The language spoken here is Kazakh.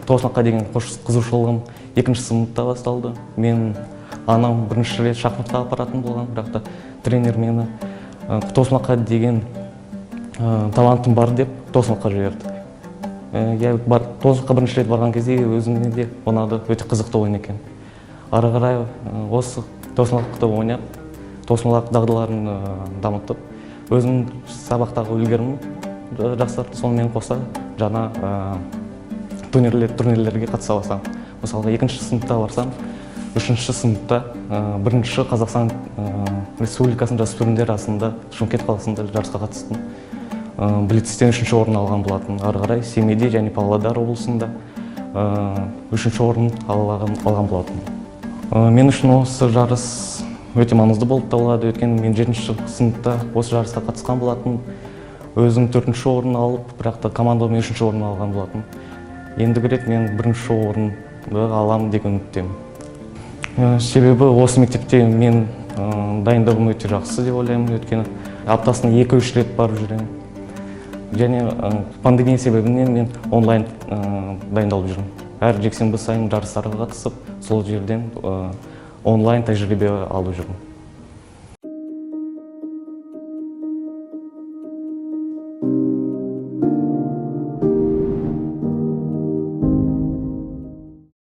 тоғызқұмалаққа деген қызығушылығым 2-ші сыныпта басталды. Мен анам бірінші рет шахматқа апаратын болған, бірақ та тренер мені тоғызқұмалаққа деген талантым бар деп тоғызқұмалаққа жіберді. Тоғызқұмалаққа бірінші рет барған кезде өзіме де ұнады, өте қызықты ойын екен. Ары қарай осы тоғызқұмалақты ойнап, тоғызқұмалақ дағдыларын дамытып, өзім сабақтағы үлгерімім жақсарды, сонымен қоса жаңа турнирлерге қатыса бастадым. Мысалға 2-ші сыныпта барсам, 3-ші сыныпта 1-ші Қазақстан Республикасының жасөспірімдер арасында Шымкент қаласында жарысқа қатыстым. Блицтен 3-ші орын алған болатын. Ары қарай Семейде және Павлодар облысында 3-ші орын алған болатын. Мен үшін осы жарыс өте маңызды болып табылады, өйткені мен 7-ші сыныпта осы жарысқа қатысқан болатын. Өзім 4-ші орын алып, бірақ та командамен 3-ші орын алған болатын. Ендігі рет мен 1-ші орынды аламын деген үміттемін. Себебі осы мектепте мен дайындығым өте жақсы деп ойлаймын, өйткені аптасына 2-3 рет барып жүремін. Және пандемия себебінен мен онлайн дайындалып жүрмін. Әр жексенбі сайын жарыстарға қатысып, сол жерден онлайн тәжірибе алып жүрмін.